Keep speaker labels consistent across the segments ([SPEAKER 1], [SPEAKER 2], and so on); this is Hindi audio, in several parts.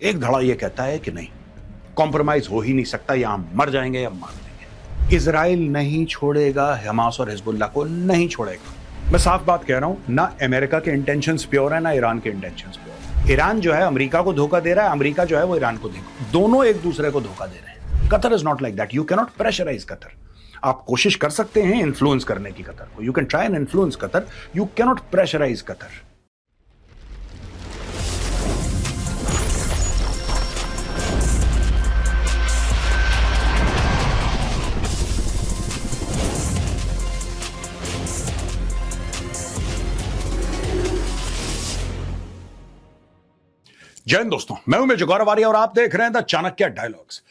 [SPEAKER 1] एक धड़ा यह कहता है कि नहीं, कॉम्प्रोमाइज हो ही नहीं सकता, यहां मर जाएंगे या मार देंगे। इजराइल नहीं छोड़ेगा, हमास और हिजबुल्लाह को नहीं छोड़ेगा। मैं साफ बात कह रहा हूं, ना अमेरिका के इंटेंशंस प्योर है, ना ईरान के इंटेंशंस प्योर है। ईरान जो है अमेरिका को धोखा दे रहा है, अमेरिका जो है वो ईरान को धोखा, दोनों एक दूसरे को धोखा दे रहे हैं। Qatar is not like that. You can not pressurise Qatar. आप कोशिश कर सकते हैं इन्फ्लुएंस करने की कतर को, you can try and influence Qatar, you can not pressurise Qatar. जय हिंद दोस्तों, मैं हूं मेजर गौरवारिया और आप देख रहे हैं the Chanakya dialogues.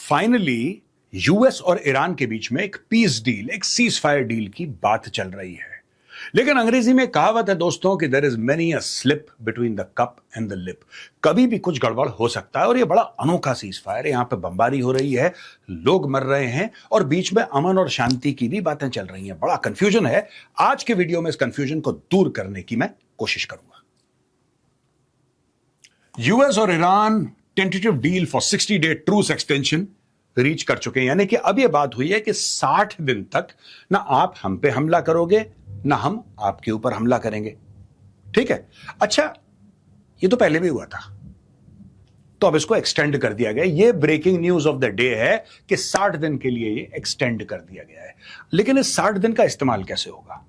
[SPEAKER 1] Finally US और ईरान के बीच में एक पीस डील, एक सीज फायर डील की बात चल रही है। लेकिन अंग्रेजी में कहावत है दोस्तों कि there is many a slip between the cup and the lip. कभी भी कुछ गड़बड़ हो सकता है और ये बड़ा अनोखा सीज फायर है। यहां पे बमबारी हो रही है, लोग मर रहे हैं और बीच में अमन और शांति की भी बातें चल रही हैं। बड़ा कंफ्यूजन है। आज के वीडियो में इस कंफ्यूजन को दूर करने की मैं कोशिश करूंगा। यूएस और ईरान टेंटेटिव डील फॉर 60-डे ट्रूस एक्सटेंशन रीच कर चुके हैं। यानी कि अब यह बात हुई है कि 60 दिन तक ना आप हम पे हमला करोगे, ना हम आपके ऊपर हमला करेंगे। ठीक है। अच्छा, ये तो पहले भी हुआ था, तो अब इसको एक्सटेंड कर दिया गया। ये breaking news of the day है कि 60 दिन के लिए ये एक्सटेंड कर दिया गया है। लेकिन इस 60 दिन का इस्तेमाल कैसे होगा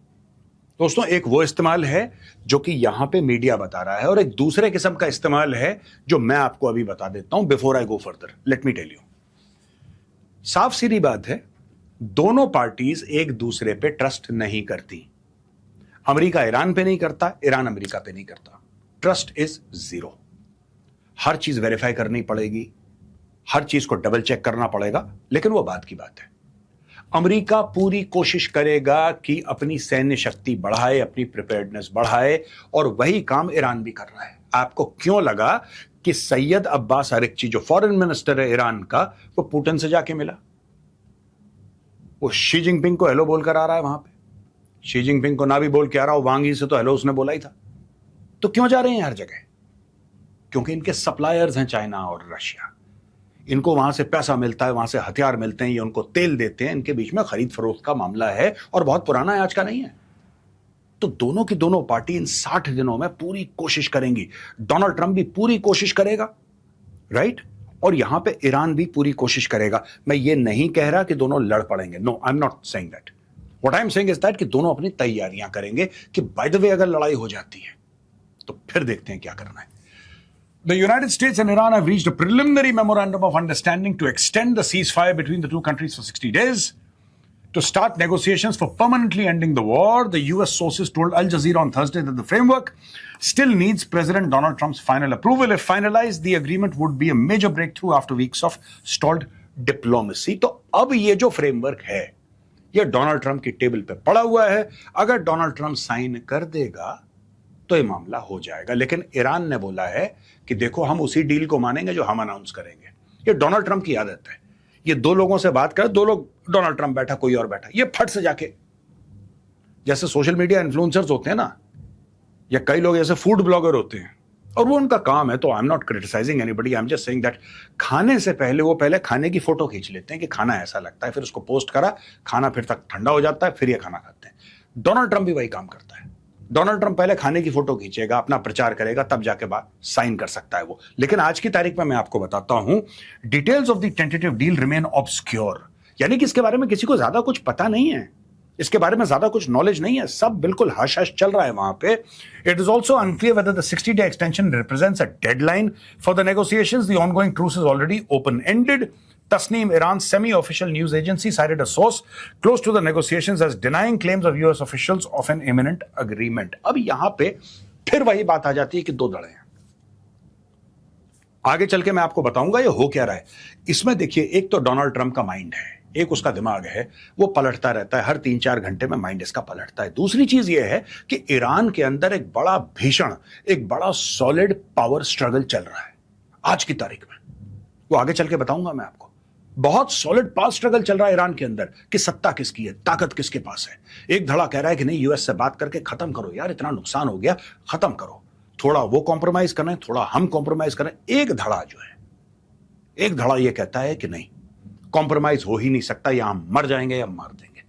[SPEAKER 1] दोस्तों? एक वो इस्तेमाल है जो कि यहां पे मीडिया बता रहा है और एक दूसरे किस्म का इस्तेमाल है जो मैं आपको अभी बता देता हूं। Before I go further, let me tell you. साफ सीधी बात है, दोनों पार्टीज एक दूसरे पे ट्रस्ट नहीं करती। अमेरिका ईरान पे नहीं करता, ईरान अमेरिका पे नहीं करता। Trust is zero. हर चीज वेरीफाई करनी पड़ेगी, हर चीज को डबल चेक करना पड़ेगा। लेकिन वो बात की बात है, अमेरिका पूरी कोशिश करेगा कि अपनी सैन्य शक्ति बढ़ाए, अपनी प्रिपेयर्डनेस बढ़ाए, और वही काम ईरान भी कर रहा है। आपको क्यों लगा कि सैयद अब्बास अरगची जो फॉरेन मिनिस्टर है ईरान का, वो पुतिन से जाके मिला? वो शी जिनपिंग को हेलो बोलकर आ रहा है वहां पे। शी जिनपिंग को ना भी बोल के आ रहा हो, वांग यी से तो हेलो उसने बोला ही था। तो क्यों जा रहे हैं हर जगह? क्योंकि इनके सप्लायर्स हैं चाइना और रशिया। इनको वहां से पैसा मिलता है, वहां से हथियार मिलते हैं, ये उनको तेल देते हैं। इनके बीच में खरीद फरोख्त का मामला है और बहुत पुराना है, आज का नहीं है। तो दोनों की दोनों पार्टी इन 60 दिनों में पूरी कोशिश करेंगी। डोनाल्ड ट्रंप भी पूरी कोशिश करेगा, राइट? और यहां पे ईरान भी पूरी कोशिश करेगा। मैं ये नहीं कह रहा कि दोनों लड़ पड़ेंगे, no, I am not saying that. What I am saying is that कि दोनों अपनी तैयारियां करेंगे कि बाय द वे अगर लड़ाई हो जाती है तो फिर देखते हैं क्या करना है। The United States and Iran have reached a preliminary memorandum of understanding to extend the ceasefire between the two countries for 60 days to start negotiations for permanently ending the war. The US sources told Al Jazeera on Thursday that the framework still needs President Donald Trump's final approval. If finalized, the agreement would be a major breakthrough after weeks of stalled diplomacy. तो अब ये जो फ्रेमवर्क है, ये डोनाल्ड ट्रंप की टेबल पे पड़ा हुआ है। अगर डोनाल्ड ट्रंप साइन कर देगा तो ये मामला हो जाएगा। लेकिन ईरान ने बोला है कि देखो, हम उसी डील को मानेंगे जो हम अनाउंस करेंगे। ये डोनाल्ड ट्रंप की आदत है। ये दो लोगों से बात कर, दो लोग, डोनाल्ड ट्रंप बैठा, कोई और बैठा, ये फट से जाके, जैसे सोशल मीडिया इन्फ्लुएंसर्स होते हैं ना, या कई लोग ऐसे फूड ब्लॉगर होते हैं और वो उनका काम है। तो I am not criticising anybody, I am just saying that खाने से पहले वो पहले खाने की फोटो खींच लेते हैं कि खाना ऐसा लगता है, फिर उसको पोस्ट करा, खाना फिर तक ठंडा हो जाता है, फिर ये खाना खाते हैं। डोनाल्ड ट्रंप भी वही काम करता है। डोनाल्ड ट्रंप पहले खाने की फोटो खींचेगा, अपना प्रचार करेगा, तब जाके बाद साइन कर सकता है वो। लेकिन आज की तारीख में मैं आपको बताता हूं, details of the tentative deal remain obscure. यानी कि इसके बारे में किसी को ज्यादा कुछ पता नहीं है, इसके बारे में ज्यादा कुछ नॉलेज नहीं है, सब बिल्कुल हश हश चल रहा है वहां पे। It is also unclear whether the 60-डे extension represents a deadline for the negotiations. The ongoing truce is already open ended. Tasneem, Iran's semi-official news agency, cited a source close to the negotiations as denying claims of US officials of an imminent agreement. अब यहां पे फिर वही बात आ जाती है कि दो दड़े हैं। आगे चल के मैं आपको बताऊंगा ये हो क्या रहा है। इसमें देखिए, एक तो डोनाल्ड ट्रंप का माइंड है, एक उसका दिमाग है, वो पलटता रहता है, हर 3-4 घंटे में माइंड इसका पलटता है। दूसरी चीज ये है कि ईरान के अंदर एक बड़ा भीषण, एक बड़ा सॉलिड पावर स्ट्रगल चल रहा है आज की तारीख में। वो आगे चल के बताऊंगा मैं आपको। बहुत सॉलिड पावर स्ट्रगल चल रहा है ईरान के अंदर कि सत्ता किसकी है, ताकत किसके पास है। एक धड़ा कह रहा है कि नहीं, यूएस से बात करके खत्म करो यार, इतना नुकसान हो गया, खत्म करो। थोड़ा वो कॉम्प्रोमाइज कर रहे हैं, थोड़ा हम कॉम्प्रोमाइज कर रहे हैं। एक धड़ा जो है, एक धड़ा ये कहता है कि नहीं, कॉम्प्रोमाइज हो ही नहीं सकता, या हम मर जाएंगे या मार देंगे।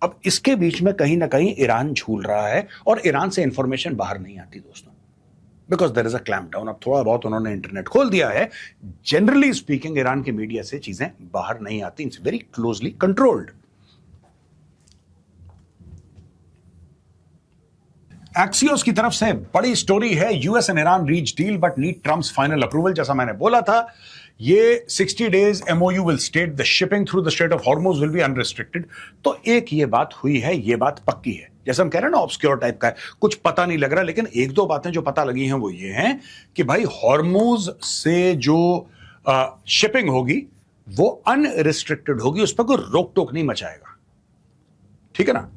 [SPEAKER 1] अब इसके बीच में कहीं ना कहीं ईरान झूल रहा है और ईरान से इंफॉर्मेशन बाहर नहीं आती दोस्तों, because there is a clampdown डाउन। अब थोड़ा बहुत उन्होंने इंटरनेट खोल दिया है। जनरली स्पीकिंग ईरान के मीडिया से चीजें बाहर नहीं आती, it's very closely controlled. Axios की तरफ से बड़ी स्टोरी है, US and Iran reach deal but need Trump's final approval. जैसा मैंने बोला था, ये 60 days MOU will state the shipping through the Strait of Hormuz will be unrestricted. तो एक ये बात हुई है, ये बात पक्की है। जैसे हम कह रहे हैं ना, ऑब्सक्योर टाइप का है, कुछ पता नहीं लग रहा, लेकिन एक दो बातें जो पता लगी हैं वो ये हैं कि भाई हॉर्मुज से जो शिपिंग होगी वो अनरिस्ट्रिक्टेड होगी, उस पर कोई रोक टोक नहीं मचाएगा, ठीक है ना।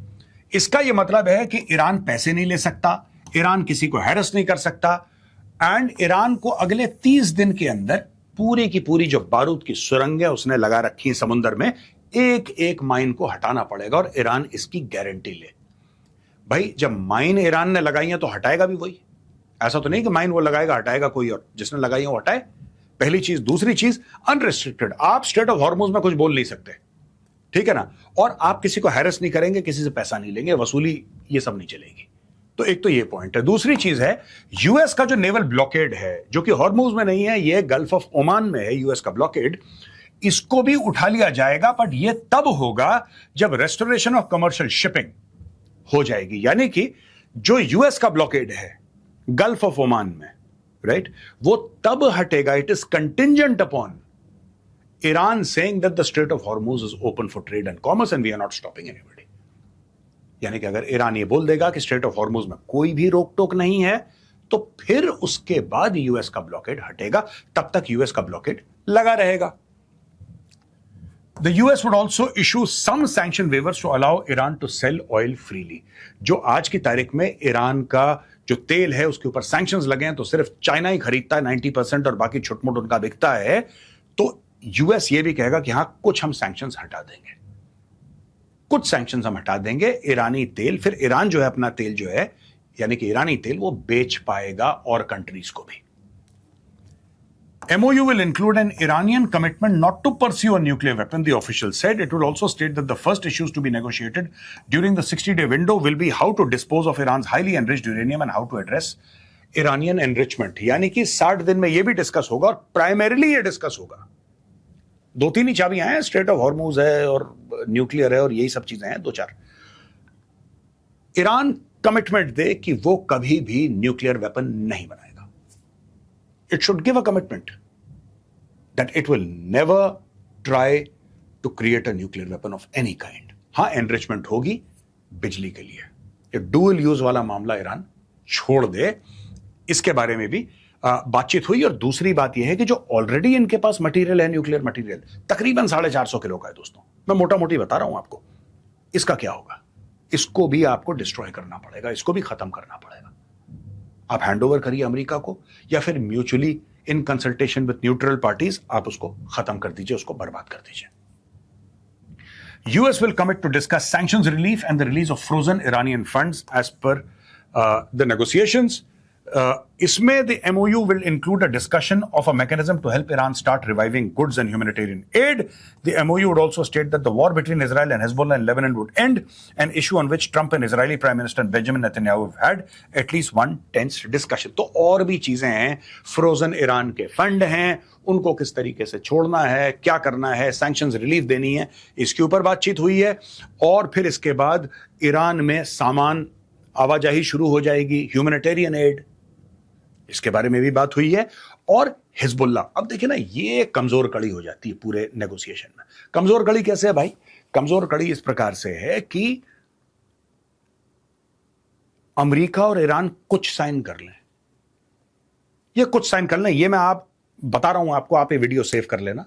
[SPEAKER 1] इसका यह मतलब है कि ईरान पैसे नहीं ले सकता, ईरान किसी को हैरेस नहीं कर सकता, एंड ईरान को अगले 30 दिन के अंदर पूरी की पूरी जो बारूद की सुरंगें उसने लगा रखी हैं समुद्र में, एक एक माइन को हटाना पड़ेगा और ईरान इसकी गारंटी ले। भाई जब माइन ईरान ने लगाई है तो हटाएगा भी वही, ऐसा तो नहीं कि माइन वो लगाएगा हटाएगा कोई और, जिसने लगाई है वो हटाए। पहली चीज। दूसरी चीज, अनरिस्ट्रिक्टेड, आप स्ट्रेट ऑफ हॉर्मुज में कुछ बोल नहीं सकते, ठीक है ना, और आप किसी को हैरेस नहीं करेंगे, किसी से पैसा नहीं लेंगे, वसूली ये सब नहीं चलेगी। तो एक तो ये पॉइंट है। दूसरी चीज है, यूएस का जो नेवल ब्लॉकेड है, जो कि हॉर्मुज में नहीं है, ये गल्फ ऑफ ओमान में है यूएस का ब्लॉकेड, इसको भी उठा लिया जाएगा, बट ये तब होगा जब रेस्टोरेशन ऑफ कमर्शियल शिपिंग हो जाएगी। यानी कि जो यूएस का ब्लॉकेड है गल्फ ऑफ ओमान में, राइट, वो तब हटेगा। It is contingent upon Iran saying that the Strait of Hormuz is open for trade and commerce and we are not stopping anybody. यानी कि अगर ईरान ये बोल देगा कि स्ट्रेट ऑफ हॉर्मुज में कोई भी रोक टोक नहीं है, तो फिर उसके बाद यूएस का ब्लॉकेड हटेगा, तब तक यूएस का ब्लॉकेड लगा रहेगा। The US would also issue some sanction waivers to allow Iran to sell oil freely. जो आज की तारीख में ईरान का जो तेल है उसके ऊपर सैंक्शंस लगे हैं, तो सिर्फ चाइना ही खरीदता है 90% और बाकी छोट-मोट उनका बिकता है। तो यूएस ये भी कहेगा कि हां, कुछ हम सैंक्शंस हटा देंगे, कुछ सैंक्शंस हम हटा देंगे। ईरानी तेल, फिर ईरान जो है अपना तेल जो है, यानी कि ईरानी तेल, वो बेच पाएगा और कंट्रीज को भी। MOU will include an Iranian commitment not to pursue a nuclear weapon, the official said. It will also state that the first issues to be negotiated during the 60-day window will be how to dispose of Iran's highly enriched uranium and how to address Iranian enrichment. यानी कि 60 दिन में यह भी डिस्कस होगा और प्राइमरीली ये डिस्कस होगा। दो तीन ही चाबियां हैं, स्ट्रेट ऑफ हॉर्मुज है और न्यूक्लियर है और यही सब चीजें हैं, दो चार। ईरान कमिटमेंट दे कि वो कभी भी न्यूक्लियर वेपन नहीं बनाएगा। It should give a commitment that it will never try to create a nuclear weapon of any kind. हाँ, enrichment होगी बिजली के लिए। ये डुअल यूज वाला मामला ईरान छोड़ दे, इसके बारे में भी बातचीत हुई। और दूसरी बात यह है कि जो ऑलरेडी इनके पास मटेरियल है, न्यूक्लियर मटेरियल, तकरीबन 450 किलो का है दोस्तों, मैं मोटा मोटी बता रहा हूं आपको। इसका क्या होगा? इसको भी आपको डिस्ट्रॉय करना पड़ेगा, इसको भी खत्म करना पड़ेगा। आप हैंडओवर करिए अमेरिका को, या फिर mutually in consultation with neutral parties आप उसको खत्म कर दीजिए, उसको बर्बाद कर दीजिए। US will commit to discuss sanctions relief and the release of frozen Iranian funds as per the negotiations. इसमें the MOU will include a discussion of a mechanism to help Iran start reviving goods and humanitarian aid. The MOU would also state that the war between Israel and Hezbollah in Lebanon would end, an issue on which Trump and Israeli Prime Minister Benjamin Netanyahu have had at least one tense discussion. तो और भी चीजें हैं, फ्रोजन ईरान के फंड हैं, उनको किस तरीके से छोड़ना है, क्या करना है, सैंक्शंस रिलीफ देनी है, इसके ऊपर बातचीत हुई है। और फिर इसके बाद ईरान में सामान आवाजाही शुरू हो जाएगी, ह्यूमैनिटेरियन एड, इसके बारे में भी बात हुई है। और हिजबुल्ला, अब देखिए ना, ये कमजोर कड़ी हो जाती है पूरे नेगोशिएशन में। कमजोर कड़ी कैसे है भाई? कमजोर कड़ी इस प्रकार से है कि अमेरिका और ईरान कुछ साइन कर लें, ये कुछ साइन कर लें, ये मैं आप बता रहा हूं आपको, आप ये वीडियो सेव कर लेना,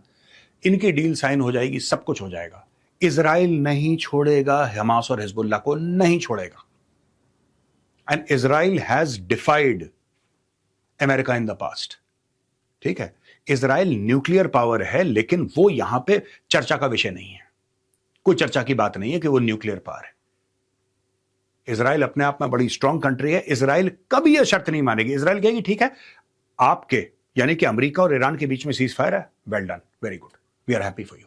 [SPEAKER 1] इनकी डील साइन हो जाएगी, सब कुछ हो जाएगा। इजराइल नहीं छोड़ेगा, हमास और हिजबुल्ला को नहीं छोड़ेगा। And Israel has डिफाइड America in the past, ठीक है। इजराइल न्यूक्लियर पावर है, लेकिन वो यहां पे चर्चा का विषय नहीं है, कोई चर्चा की बात नहीं है कि वो न्यूक्लियर पावर है। इजराइल अपने आप में बड़ी स्ट्रांग कंट्री है, इजराइल कभी यह शर्त नहीं मानेगी। इजराइल कहेगी ठीक है, आपके यानी कि अमेरिका और ईरान के बीच में सीज फायर है, well done, very good, we are happy for you.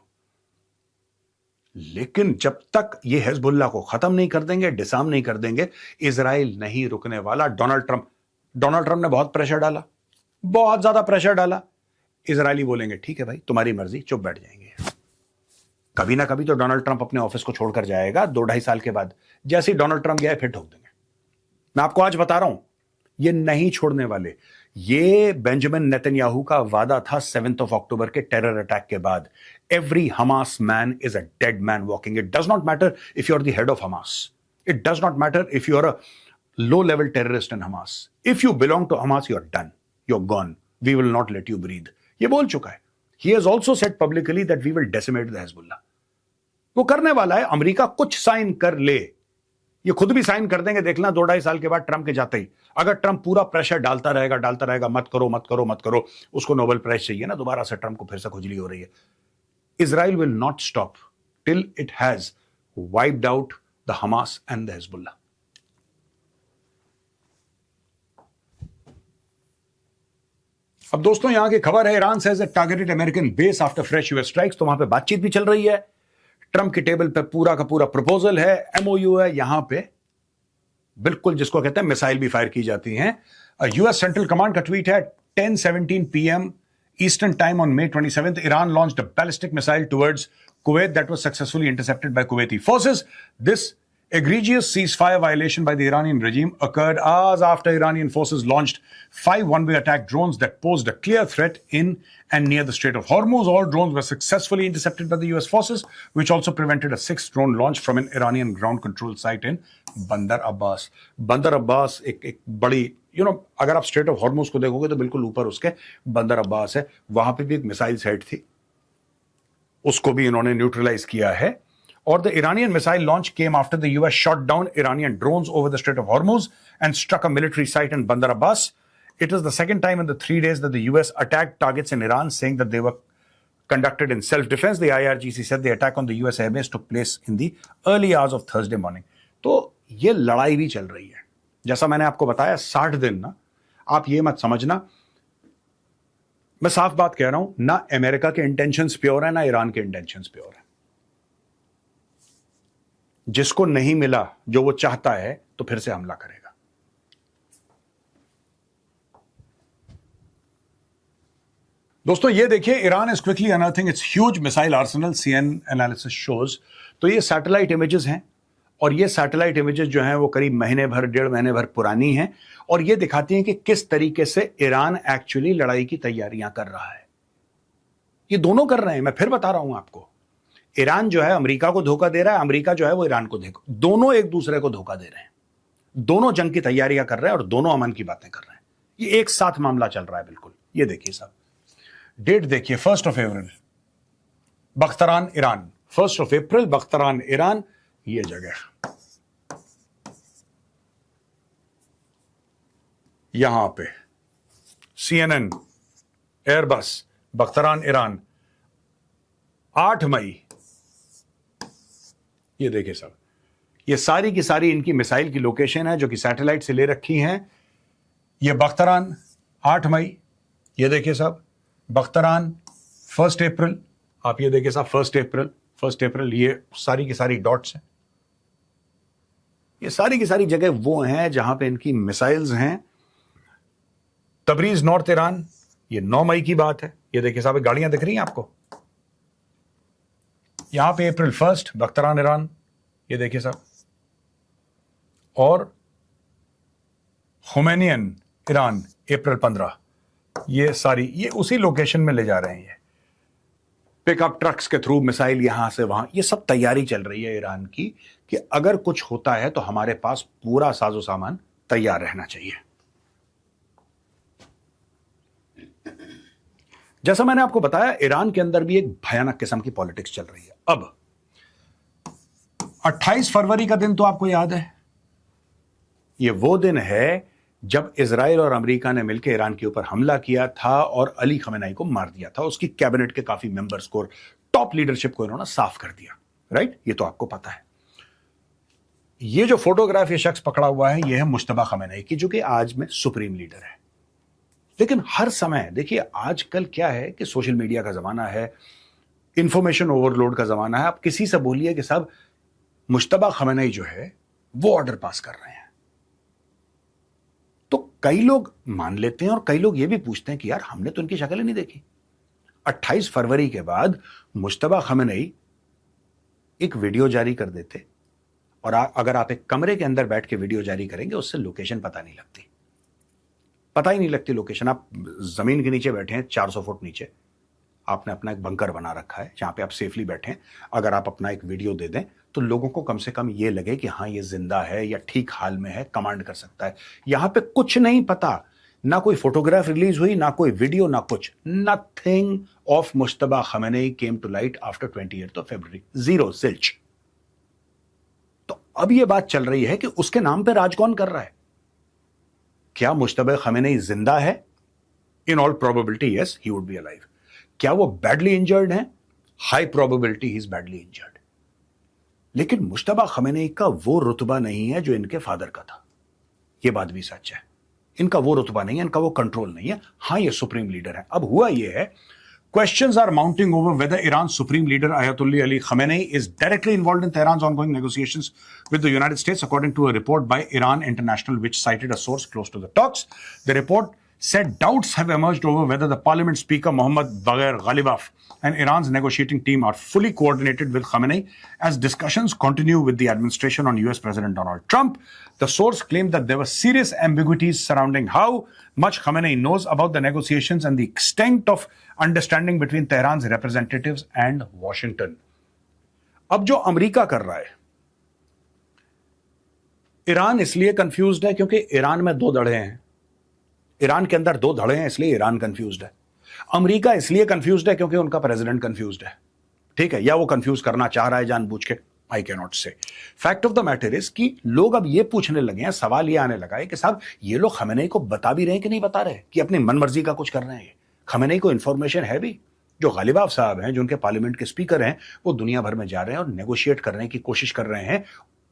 [SPEAKER 1] लेकिन जब तक ये हिजबुल्लाह को खत्म नहीं कर देंगे, डिसार्म नहीं कर देंगे, इजराइल नहीं रुकने वाला। डोनाल्ड ट्रंप ने बहुत प्रेशर डाला, बहुत ज्यादा प्रेशर डाला। इजरायली बोलेंगे ठीक है भाई, तुम्हारी मर्जी, चुप बैठ जाएंगे। कभी ना कभी तो डोनाल्ड ट्रंप अपने ऑफिस को छोड़कर जाएगा 2-2.5 साल के बाद। जैसे ही डोनाल्ड ट्रंप गया फिर ठोक देंगे। मैं आपको आज बता रहा हूं, ये नहीं छोड़ने वाले। ये बेंजामिन नेतन्याहू का वादा था 7 अक्टूबर के टेरर अटैक के बाद। Every Hamas man is a dead man walking. It does not matter if you are the head of Hamas, it does not matter if you are a low level terrorist in Hamas. If you belong to Hamas, you are done, you are gone, we will not let you breathe. ये बोल चुका है। He has also said publicly that we will decimate the Hezbollah. वो करने वाला है। अमेरिका कुछ साइन कर ले, ये खुद भी साइन कर देंगे, देखना 2-2.5 साल के बाद ट्रंप के जाते ही। अगर ट्रंप पूरा प्रेशर डालता रहेगा, मत करो मत करो मत करो, उसको नोबेल प्राइज चाहिए ना, दोबारा से ट्रंप को फिर से खुजली हो रही है। Israel will not stop till it has wiped out the Hamas and the Hezbollah. अब दोस्तों यहां की खबर है, Iran says it targeted American base after fresh US strikes. तो वहां पे बातचीत भी चल रही है। ट्रंप की टेबल पे पूरा का पूरा प्रपोजल है, एमओयू है। यहां पे बिल्कुल जिसको कहते हैं मिसाइल भी फायर की जाती हैं। यूएस सेंट्रल कमांड का ट्वीट है, 10:17 PM Eastern time on May 27th, Iran launched a ballistic missile towards Kuwait that was successfully intercepted by Kuwaiti forces. This egregious ceasefire violation by the Iranian regime occurred hours after Iranian forces launched 5 one-way attack drones that posed a clear threat in and near the Strait of Hormuz. All drones were successfully intercepted by the US forces, which also prevented a 6th drone launch from an Iranian ground control site in Bandar Abbas. Bandar Abbas एक बड़ी अगर आप स्ट्रेट ऑफ हॉर्मुज को देखोगे तो बिल्कुल ऊपर उसके बंदर अब्बास है, वहां पे भी एक मिसाइल साइट थी, उसको भी इन्होंने न्यूट्रलाइज किया है। Or the Iranian missile launch came after the US shot down Iranian drones over the Strait of Hormuz and struck a military site in Bandar Abbas. It is the second time in the 3 days that the US attacked targets in Iran, saying that they were conducted in self-defense. The IRGC said the attack on the US airbase took place in the early hours of Thursday morning. तो ये लड़ाई भी चल रही है। जैसा मैंने आपको बताया 60 दिन ना, आप ये मत समझना, मैं साफ बात कह रहा हूं, ना अमेरिका के इंटेंशंस प्योर है, ना ईरान के इंटेंशंस प्योर है। जिसको नहीं मिला जो वो चाहता है तो फिर से हमला करेगा। दोस्तों ये देखिए, Iran is quickly unearthing its huge missile arsenal, CNN analysis shows. तो ये सैटेलाइट इमेजेस हैं, और ये सैटेलाइट इमेजेस जो हैं वो करीब महीने भर 1.5 महीने भर पुरानी हैं, और ये दिखाती हैं कि किस तरीके से ईरान एक्चुअली लड़ाई की तैयारियां कर रहा है। ये दोनों कर रहे हैं, मैं फिर बता रहा हूं आपको। ईरान जो है अमेरिका को धोखा दे रहा है, अमेरिका जो है वो ईरान को धोखा, दोनों एक दूसरे को धोखा दे रहे हैं। दोनों जंग की तैयारियां कर रहे हैं और दोनों अमन की बातें कर रहे हैं। ये एक साथ मामला चल रहा है बिल्कुल। ये देखिए साहब, डेट देखिए, 1 अप्रैल बख्तरान ईरान, 1 अप्रैल बख्तरान ईरान, ये जगह यहां पे CNN एयरबस बख्तरान ईरान, 8 मई। ये देखिए साहब, ये सारी की सारी इनकी मिसाइल की लोकेशन है जो कि सैटेलाइट से ले रखी हैं। ये बख्तरान 8 मई, ये देखिए साहब बख्तरान 1 अप्रैल, आप ये देखिए साहब 1 अप्रैल, ये सारी की सारी डॉट्स हैं। ये सारी की सारी जगह वो हैं जहां पे इनकी मिसाइल्स हैं। तबरीज नॉर्थ ईरान, ये 9 मई की बात है। ये देखिए साहब, गाड़ियां दिख रही हैं आपको, यहां पे April 1 बख्तरान ईरान, ये देखिए साहब, और खुमैनियन ईरान April 15, ये सारी ये उसी लोकेशन में ले जा रहे हैं। ये पिकअप ट्रक्स के थ्रू मिसाइल यहां से वहां, ये सब तैयारी चल रही है ईरान की कि अगर कुछ होता है तो हमारे पास पूरा साजो सामान तैयार रहना चाहिए। जैसा मैंने आपको बताया, ईरान के अंदर भी एक भयानक किस्म की पॉलिटिक्स चल रही है। अब 28 फरवरी का दिन तो आपको याद है, ये वो दिन है जब इजराइल और अमेरिका ने मिलकर ईरान के ऊपर हमला किया था और अली खमेनाई को मार दिया था। उसकी कैबिनेट के काफी मेंबर्स को, टॉप लीडरशिप को इन्होंने साफ कर दिया, राइट? ये तो आपको पता है। ये जो फोटोग्राफ ये शख्स पकड़ा हुआ है, ये है मुश्तबा खमेनी की, जो कि आज में सुप्रीम लीडर है। लेकिन हर समय देखिए, आजकल क्या है कि सोशल मीडिया का जमाना है, इंफॉर्मेशन ओवरलोड का जमाना है। आप किसी से बोलिए कि साहब मुश्तबा खमेनी जो है वो ऑर्डर पास कर रहे हैं, तो कई लोग मान लेते हैं और कई लोग ये भी पूछते हैं कि यार हमने तो इनकी शक्ल ही नहीं देखी। 28 फरवरी के बाद मुश्तबा खमेनी एक वीडियो जारी कर देते, और अगर आप एक कमरे के अंदर बैठ के वीडियो जारी करेंगे, उससे लोकेशन पता नहीं लगती, पता ही नहीं लगती लोकेशन। आप जमीन के नीचे बैठे हैं, 400 फुट नीचे, आपने अपना एक बंकर बना रखा है जहां पे आप सेफली बैठे हैं। अगर आप अपना एक वीडियो दे दें तो लोगों को कम से कम ये लगे कि हाँ ये जिंदा है या ठीक हाल में है, कमांड कर सकता है। यहां पे कुछ नहीं पता, ना कोई फोटोग्राफ रिलीज हुई, ना कोई वीडियो, ना कुछ। Nothing of Mojtaba Khamenei came to light after 28 February, zero, zilch. तो अब ये बात चल रही है कि उसके नाम पे राज कौन कर रहा है? क्या मुश्तबा खमेनी जिंदा है? In all probability yes, he would be alive. क्या वो बैडली इंजर्ड है? High probability he is badly injured. लेकिन मुश्तबा खमेनी का वो रुतबा नहीं है जो इनके फादर का था, ये बात भी सच है। इनका वो रुतबा नहीं है, इनका वो कंट्रोल नहीं है। हाँ, ये सुप्रीम लीडर है। अब हुआ ये है, questions are mounting over whether Iran's supreme leader Ayatollah Ali Khamenei is directly involved in Tehran's ongoing negotiations with the United States, according to a report by Iran International, which cited a source close to the talks. The report said doubts have emerged over whether the parliament speaker Mohammad Bagher Ghalibaf and Iran's negotiating team are fully coordinated with Khamenei as discussions continue with the administration on US President Donald Trump. The source claimed that there were serious ambiguities surrounding how much Khamenei knows about the negotiations and the extent of understanding between Tehran's representatives and Washington. अब जो अमेरिका कर रहा है, ईरान इसलिए कंफ्यूज्ड है क्योंकि ईरान में दो धड़े हैं। ईरान के अंदर दो धड़े हैं, इसलिए ईरान कंफ्यूज्ड है। अमेरिका इसलिए कंफ्यूज्ड है क्योंकि उनका प्रेसिडेंट कंफ्यूज्ड है, ठीक है, या वो कंफ्यूज करना चाह रहा है जानबूझ के, आई कैन नॉट से। Fact of the matter is कि लोग अब ये पूछने लगे हैं, सवाल ये आने लगा है कि साहब ये लोग खमेनी को बता भी रहे हैं कि नहीं बता रहे कि अपनी मनमर्जी का कुछ कर रहे हैं। खमेनी को इंफॉर्मेशन है भी। जो गालिबाफ साहब हैं, जो उनके पार्लियामेंट के स्पीकर हैं, वो दुनिया भर में जा रहे हैं और नेगोशिएट करने की कोशिश कर रहे हैं।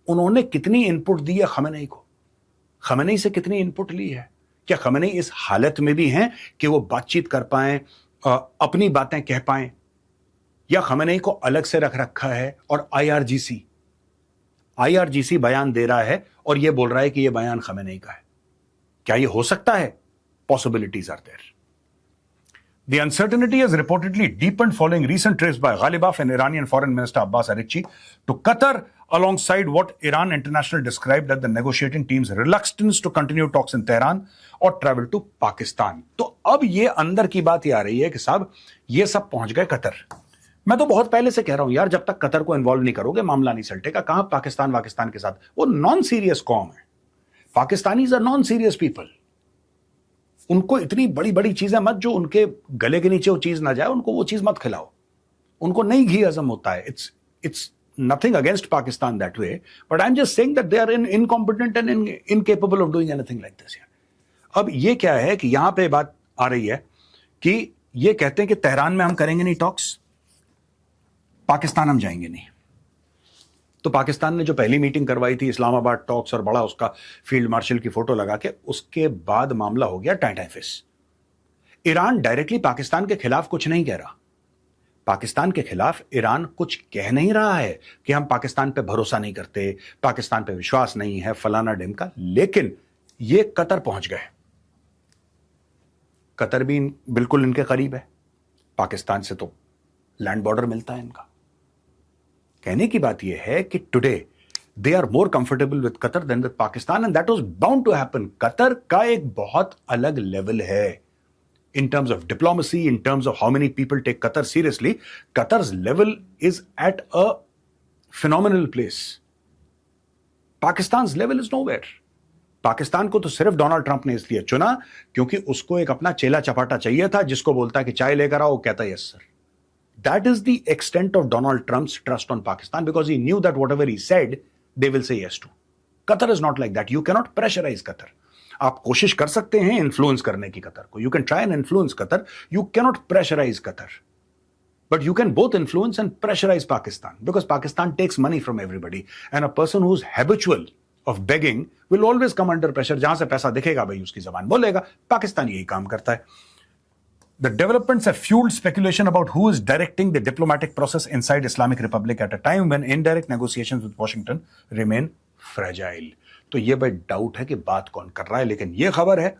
[SPEAKER 1] उन्होंने कितनी इनपुट दी है खमेनी को? खमेनी से कितनी इनपुट ली है? क्या खमेनी इस हालत में भी हैं कि वो बातचीत कर पाएं, अपनी बातें कह पाएं, या खमेनी को अलग से रख रखा है और आईआरजीसी बयान दे रहा है और ये बोल रहा है कि ये बयान खमेनी का है? क्या ये हो सकता है? Possibilities are there. The uncertainty has reportedly deepened following recent trips by Ghalibaf and Iranian Foreign Minister Abbas Araghchi to Qatar, alongside what Iran International described as the negotiating team's reluctance to continue talks in Tehran or travel to Pakistan. तो अब ये अंदर की बात ये आ रही है कि साहब ये सब पहुंच गए कतर। मैं तो बहुत पहले से कह रहा हूं यार, जब तक कतर को इन्वॉल्व नहीं करोगे मामला नहीं सलटेगा। कहां पाकिस्तान के साथ? वो नॉन सीरियस कौम है। Pakistanis are non serious people. उनको इतनी बड़ी बड़ी चीजें मत, जो उनके गले के नीचे वो चीज ना जाए, उनको वो चीज मत खिलाओ। उनको नहीं घी हजम होता है। It's nothing against Pakistan that way, but I'm just saying that they are incompetent and incapable of doing anything like this. अब ये क्या है कि यहां पे बात आ रही है कि ये कहते हैं कि तेहरान में हम करेंगे नहीं टॉक्स, पाकिस्तान हम जाएंगे नहीं। तो पाकिस्तान ने जो पहली मीटिंग करवाई थी इस्लामाबाद टॉक्स और बड़ा उसका फील्ड मार्शल की फोटो लगा के, उसके बाद मामला हो गया टाइटाइफिस। ईरान डायरेक्टली पाकिस्तान के खिलाफ कुछ नहीं कह रहा। पाकिस्तान के खिलाफ ईरान कुछ कह नहीं रहा है कि हम पाकिस्तान पे भरोसा नहीं करते, पाकिस्तान पे विश्वास नहीं है, फलाना ढिमका। लेकिन ये कतर पहुंच गए। कतर भी बिल्कुल इनके करीब है, पाकिस्तान से तो लैंड बॉर्डर मिलता है इनका। कहने की बात यह है कि today they are more comfortable with Qatar than with Pakistan, and that was bound to happen. Qatar का एक बहुत अलग लेवल है in terms of diplomacy, in terms of how many people take Qatar seriously. Qatar's level is at a phenomenal place. Pakistan's level is nowhere. Pakistan को तो सिर्फ डोनाल्ड ट्रंप ने इसलिए चुना क्योंकि उसको एक अपना चेला चपाटा चाहिए था जिसको बोलता है कि चाय लेकर आओ, कहता है yes sir. That is the extent of Donald Trump's trust on Pakistan, because he knew that whatever he said, they will say yes to. Qatar is not like that. You cannot pressurize Qatar. आप कोशिश कर सकते हैं इन्फ्लुएंस करने की कतर को, you can try and influence Qatar, you cannot pressurise Qatar. But you can both influence and pressurize Pakistan because Pakistan takes money from everybody. And a person who's habitual of begging will always come under pressure. जहां से पैसा दिखेगा भाई उसकी जबान बोलेगा. पाकिस्तान यही काम करता है. The developments have fueled speculation about who is directing the diplomatic process inside Islamic Republic at a time when indirect negotiations with Washington remain fragile. तो ये भाई डाउट है कि बात कौन कर रहा है, लेकिन ये खबर है,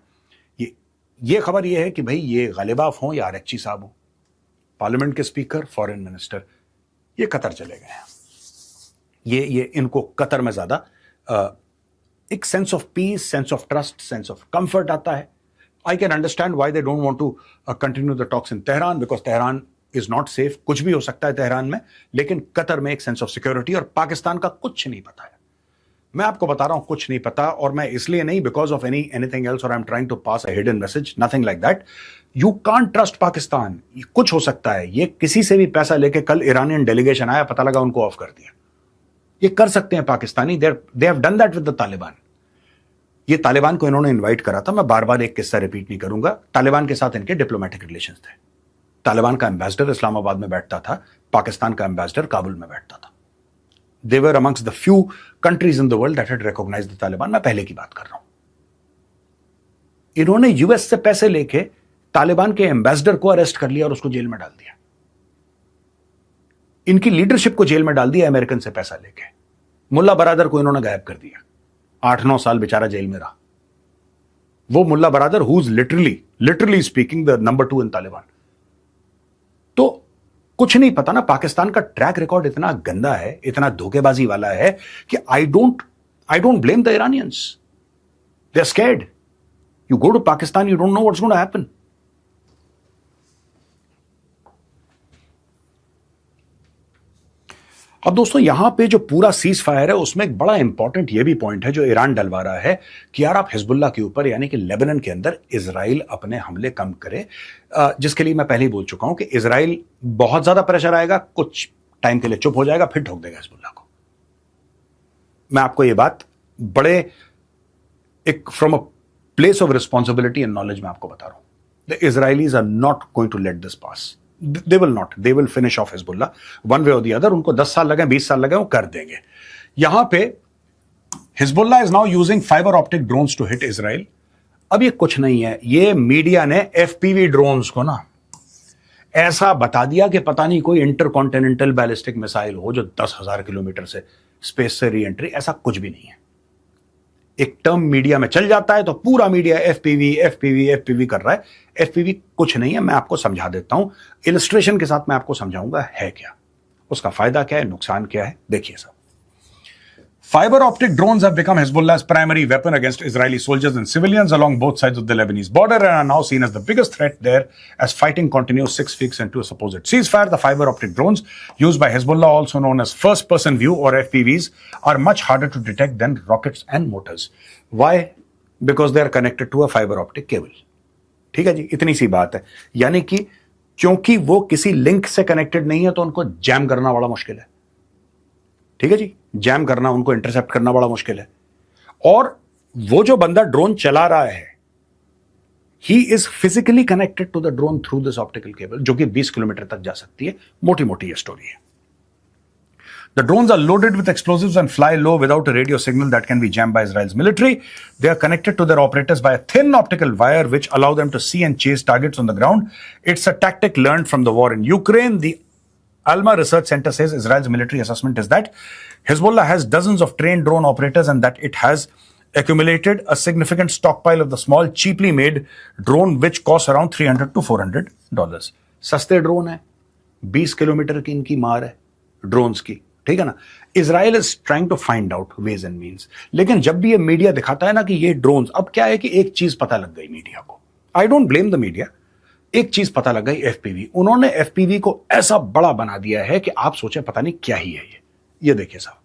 [SPEAKER 1] ये खबर ये है कि भाई ये गालिबाफ हों या आरकची साहब हों, पार्लियामेंट के स्पीकर, फॉरेन मिनिस्टर, ये कतर चले गए हैं. ये इनको कतर में ज्यादा एक sense of peace, sense of trust, sense of comfort आता है. I can understand why they don't want to continue the talks in Tehran because Tehran is not safe. कुछ भी हो सकता है तेहरान में, लेकिन कतर में एक सेंस ऑफ सिक्योरिटी, और पाकिस्तान का कुछ नहीं पता है. मैं आपको बता रहा हूं कुछ नहीं पता, और मैं इसलिए नहीं बिकॉज ऑफ एनीथिंग एल्स और I am trying to pass a hidden message, nothing like that. You can't trust Pakistan. कुछ हो सकता है. ये किसी से भी पैसा लेके, कल ईरानियन डेलीगेशन आया, पता लगा उनको ऑफ कर दिया. ये कर सकते हैं Pakistani. They have done that with the Taliban. ये तालिबान को इन्होंने इनवाइट करा था. मैं बार बार एक किस्सा रिपीट नहीं करूंगा. तालिबान के साथ इनके डिप्लोमेटिक रिलेशंस थे. तालिबान का एम्बेसडर इस्लामाबाद में बैठता था, पाकिस्तान का एम्बेसडर काबुल में बैठता था. They were amongst the few countries in the world that had recognized the Taliban. मैं पहले की बात कर रहा हूं. इन्होंने यूएस से पैसे लेके तालिबान के एम्बेसडर को अरेस्ट कर लिया और उसको जेल में डाल दिया. इनकी लीडरशिप को जेल में डाल दिया अमेरिकन से पैसा लेके. मुल्ला बरादर को इन्होंने गायब कर दिया. 8-9 साल बेचारा जेल में रहा. वो Mullah Baradar who is literally speaking the number 2 in Taliban. तो कुछ नहीं पता ना. पाकिस्तान का ट्रैक रिकॉर्ड इतना गंदा है, इतना धोखेबाजी वाला है कि I don't blame the Iranians. They are scared. You go to Pakistan, you don't know what's going to happen. अब दोस्तों यहां पे जो पूरा सीज फायर है उसमें एक बड़ा इंपॉर्टेंट ये भी पॉइंट है जो ईरान डलवा रहा है कि यार आप हिजबुल्लाह के ऊपर यानी कि लेबनान के अंदर इजराइल अपने हमले कम करे, जिसके लिए मैं पहले ही बोल चुका हूं कि इजराइल बहुत ज्यादा प्रेशर आएगा, कुछ टाइम के लिए चुप हो जाएगा, फिर ठोक देगा हिजबुल्लाह को. मैं आपको ये बात बड़े एक from a place of responsibility and knowledge में आपको बता रहा हूं. The Israelis are not going to let this pass. They will not. They will finish off Hezbollah one way or the other. उनको 10 साल लगे, 20 साल लगे, वो कर देंगे. यहां पे Hezbollah is now using fiber optic drones to hit Israel. अब ये कुछ नहीं है. ये मीडिया ने FPV ड्रोन्स को ना ऐसा बता दिया कि पता नहीं कोई इंटरकॉन्टिनेंटल बैलिस्टिक मिसाइल हो जो 10,000 किलोमीटर से स्पेस से री एंट्री. ऐसा कुछ भी नहीं है. एक टर्म मीडिया में चल जाता है तो पूरा मीडिया एफपीवी कर रहा है. एफपीवी कुछ नहीं है. मैं आपको समझा देता हूं, इलस्ट्रेशन के साथ मैं आपको समझाऊंगा है क्या, उसका फायदा क्या है, नुकसान क्या है. देखिए साहब, fiber optic drones have become Hezbollah's primary weapon against Israeli soldiers and civilians along both sides of the Lebanese border and are now seen as the biggest threat there as fighting continues 6 weeks into a supposed ceasefire. The fiber optic drones used by Hezbollah, also known as first person view or FPVs, are much harder to detect than rockets and mortars. Why? Because they are connected to a fiber optic cable. ठीक है जी, इतनी सी बात है. यानी कि क्योंकि वो किसी लिंक से कनेक्टेड नहीं है तो उनको जैम करना बड़ा मुश्किल है. ठीक है जी, जैम करना, उनको इंटरसेप्ट करना बड़ा मुश्किल है. और वो जो बंदा ड्रोन चला रहा है, he is physically connected to the drone through this optical cable, जो कि 20 किलोमीटर तक जा सकती है. मोटी मोटी ये स्टोरी है. The drones are loaded with explosives and fly low without a radio signal that can be jammed by Israel's military. They are connected to their operators by a thin optical wire which allow them to see and chase targets on the ground. It's a tactic learned from the war in Ukraine. The Alma Research Center says Israel's military assessment is that Hezbollah has dozens of trained drone operators and that it has accumulated a significant stockpile of the small, cheaply made drone which costs around $300 to $400. सस्ते ड्रोन है, 20 किलोमीटर की इनकी मार है ड्रोन्स की. ठीक है ना. Israel is trying to find out ways and means. लेकिन जब भी ये मीडिया दिखाता है ना कि ये ड्रोन्स, अब क्या है कि एक चीज पता लग गई मीडिया को. आई डोंट ब्लेम द मीडिया. एक चीज पता लग गई, एफपीवी. उन्होंने एफपीवी को ऐसा बड़ा बना दिया है कि आप सोचे पता नहीं क्या ही है ये. ये देखिए साहब,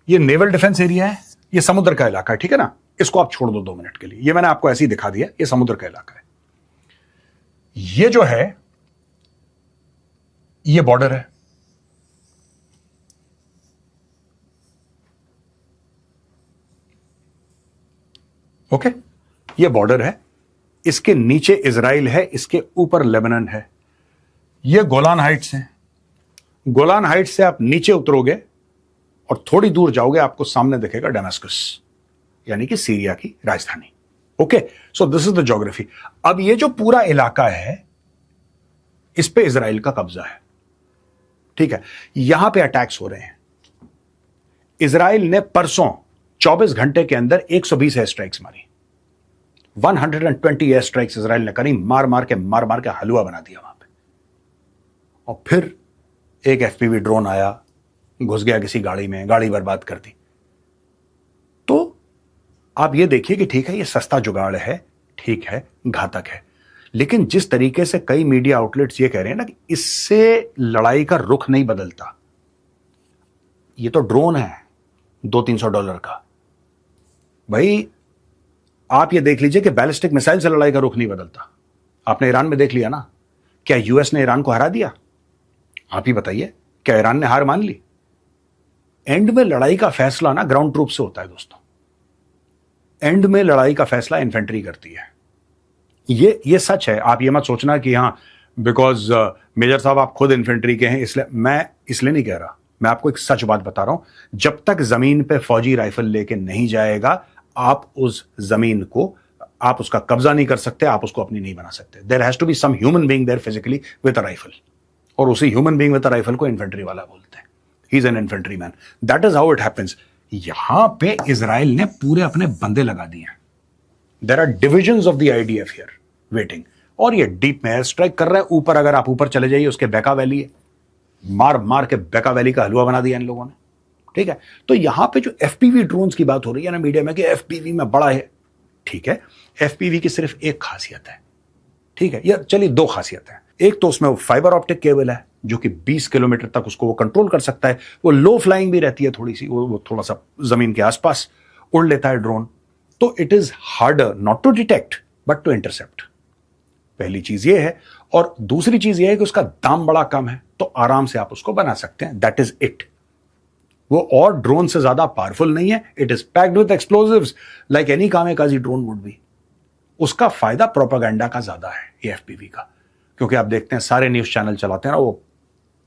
[SPEAKER 1] ये नेवल डिफेंस एरिया है, ये समुद्र का इलाका है. ठीक है ना. इसको आप छोड़ दो 2 मिनट के लिए. ये मैंने आपको ऐसे ही दिखा दिया, ये समुद्र का इलाका है. ये जो है ये बॉर्डर है. ओके, ये बॉर्डर है. इसके नीचे इजराइल है, इसके ऊपर लेबनान है. ये गोलान हाइट्स हैं। गोलान हाइट्स से आप नीचे उतरोगे और थोड़ी दूर जाओगे, आपको सामने दिखेगा डेमास्कस, यानी कि सीरिया की राजधानी। Okay, so this is the geography. अब ये जो पूरा इलाका है, इस पे इजराइल का कब्जा है, ठीक है। यहां पे अटैक्स हो रहे हैं। इजराइल ने परसों 24 घंटे के अंदर 120 एयर स्ट्राइक्स मारी। 120 एयर स्ट्राइक्स इजराइल ने करी, मार मार के हलवा बना दिया वहां पे। और फिर एक एफपीवी ड्रोन आया, घुस गया किसी गाड़ी में, गाड़ी बर्बाद कर दी। तो आप ये देखिए कि ठीक है, ये सस्ता जुगाड़ है, ठीक है, घातक है, लेकिन जिस तरीके से कई मीडिया आउटलेट्स ये कह रहे हैं ना कि इससे लड़ाई का रुख नहीं बदलता। ये तो ड्रोन है $200-300 का। भाई आप ये देख लीजिए कि बैलिस्टिक मिसाइल से लड़ाई का रुख नहीं बदलता। आपने ईरान में देख लिया ना, क्या यूएस ने ईरान को हरा दिया? आप ही बताइए, क्या ईरान ने हार मान ली? एंड में लड़ाई का फैसला ना ग्राउंड ट्रूप से होता है दोस्तों। एंड में लड़ाई का फैसला इन्फेंट्री करती है। ये सच है। आप ये मत सोचना कि हाँ बिकॉज मेजर साहब आप खुद इन्फेंट्री के हैं इसलिए। मैं इसलिए नहीं कह रहा, मैं आपको एक सच बात बता रहा हूं। जब तक जमीन पे फौजी राइफल लेके नहीं जाएगा, आप उस जमीन को, आप उसका कब्जा नहीं कर सकते, आप उसको अपनी नहीं बना सकते। There has to be some human being there physically with a rifle, और उसी human being with a rifle को इन्फेंट्री वाला बोलते हैं। He is an infantry man. That is how it happens. यहां पे इजराइल ने पूरे अपने बंदे लगा दिए हैं। There are divisions of the IDF here waiting, और ये डीप में एयर स्ट्राइक कर रहे हैं। ऊपर अगर आप ऊपर चले जाइए, उसके बेका वैली है, मार मार के बेका वैली का हलवा बना दिया इन लोगों ने, ठीक है। तो यहां पे जो एफपीवी ड्रोन्स की बात हो रही है ना मीडिया में कि एफपीवी में बड़ा है, ठीक है। एफपीवी की सिर्फ एक खासियत है, ठीक है, या चलिए दो खासियत है। एक तो उसमें वो फाइबर ऑप्टिक केबल है जो कि 20 किलोमीटर तक उसको वो कंट्रोल कर सकता है। वो लो फ्लाइंग भी रहती है थोड़ी सी, वो थोड़ा सा जमीन के आसपास उड़ लेता है ड्रोन। तो it is harder not to detect but to intercept. पहली चीज ये है, और दूसरी चीज ये है कि उसका दाम बड़ा कम है, तो आराम से आप उसको बना सकते हैं। That is it. वो और ड्रोन से ज्यादा पावरफुल नहीं है। It is packed with explosives like any kamikaze drone would be. उसका फायदा प्रोपेगेंडा का ज्यादा है एएफपीवी का, क्योंकि आप देखते हैं सारे न्यूज चैनल चलाते हैं ना, वो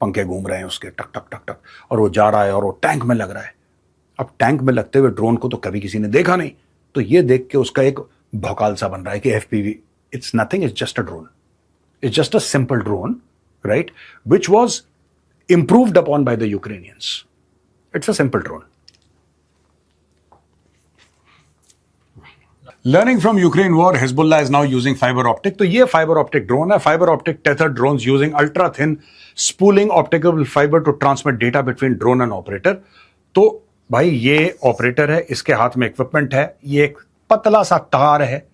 [SPEAKER 1] पंखे घूम रहे हैं उसके टक टक टक टक, और वो जा रहा है और वो टैंक में लग रहा है। अब टैंक में लगते हुए ड्रोन को तो कभी किसी ने देखा नहीं, तो ये देख के उसका एक भौकाल सा बन रहा है कि FPV it's nothing, it's just a drone, it's just a simple drone, right, which was improved upon by the Ukrainians. It's a simple drone. Learning from Ukraine war, Hezbollah is now using fiber optic. तो ये fiber optic drone है, fiber optic tethered drones using ultra thin spooling optical fiber to transmit data between drone and operator. तो भाई ये ऑपरेटर है, इसके हाथ में इक्विपमेंट है, ये एक पतला सा तार है,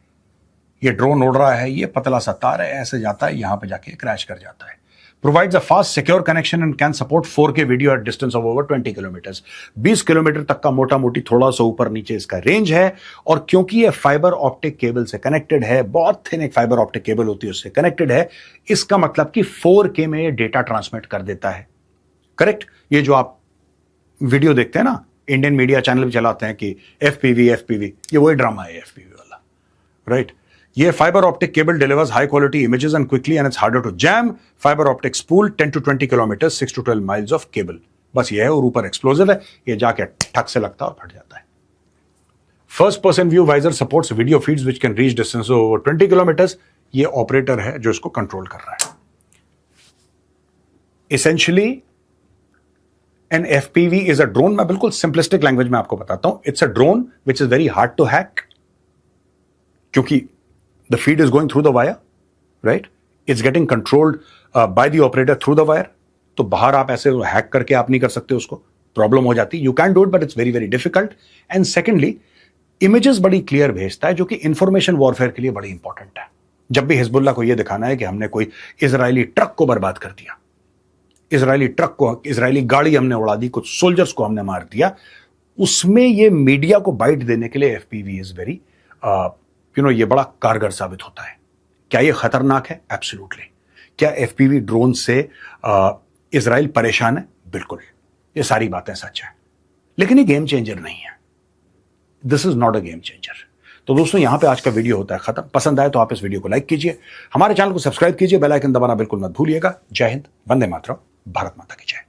[SPEAKER 1] ये ड्रोन उड़ रहा है, ये पतला सा तार है, ऐसे जाता है, यहां पे जाके क्रैश कर जाता है। Provides a fast secure connection and can support 4K video at distance of over 20 kilometers. 20 kilometre तक का मोटा मोटी थोड़ा सा ऊपर नीचे इसका रेंज है। और क्योंकि ये फाइबर ऑप्टिक केबल से कनेक्टेड है, बहुत थिन एक फाइबर ऑप्टिक केबल होती है, उससे कनेक्टेड है, इसका मतलब कि 4K में ये डेटा ट्रांसमिट कर देता है। करेक्ट। ये जो आप वीडियो देखते हैं ना, इंडियन मीडिया चैनल भी चलाते हैं कि एफपीवी, ये वही ड्रामा है एफपीवी वाला, राइट। ये fibre optic cable delivers high quality images and quickly and it's harder to jam. Fiber optic spool 10 to 20 kilometers, 6 to 12 miles of cable. बस ये है, और ऊपर एक्सप्लोजिव है, ये जाके ठक से लगता है और फट जाता है। First person view visor supports video feeds which can reach distance of over 20 kilometers. ये ऑपरेटर है जो इसको कंट्रोल कर रहा है। Essentially an FPV is a drone। मैं बिल्कुल सिंपलिस्टिक लैंग्वेज में आपको बताता हूं। It's a drone which is very hard to hack, क्योंकि the feed is going through the wire, right? It's getting controlled by the operator through the wire. तो बाहर आप ऐसे हैक करके आप नहीं कर सकते, उसको प्रॉब्लम हो जाती। You can do it but it's very very difficult. And secondly, images बड़ी क्लियर भेजता है, जो कि इंफॉर्मेशन वॉरफेयर के लिए बड़ी इंपॉर्टेंट है। जब भी हिजबुल्ला को यह दिखाना है कि हमने कोई इजरायली ट्रक को बर्बाद कर दिया, इजरायली ट्रक को, इजरायली गाड़ी हमने उड़ा दी, कुछ सोल्जर्स को हमने मार दिया, उसमें ये मीडिया को बाइट देने के लिए एफपीवी इज वेरी ये बड़ा कारगर साबित होता है। क्या ये खतरनाक है? एब्सोल्युटली। क्या एफपीवी ड्रोन से इजराइल परेशान है? बिल्कुल, ये सारी बातें सच है, लेकिन ये गेम चेंजर नहीं है। This is not a game changer. तो दोस्तों यहां पे आज का वीडियो होता है खत्म। पसंद आए तो आप इस वीडियो को लाइक कीजिए, हमारे चैनल को सब्सक्राइब कीजिए, बेल आइकन दबाना बिल्कुल मत भूलिएगा। जय हिंद, वंदे मातरम, भारत माता की जय।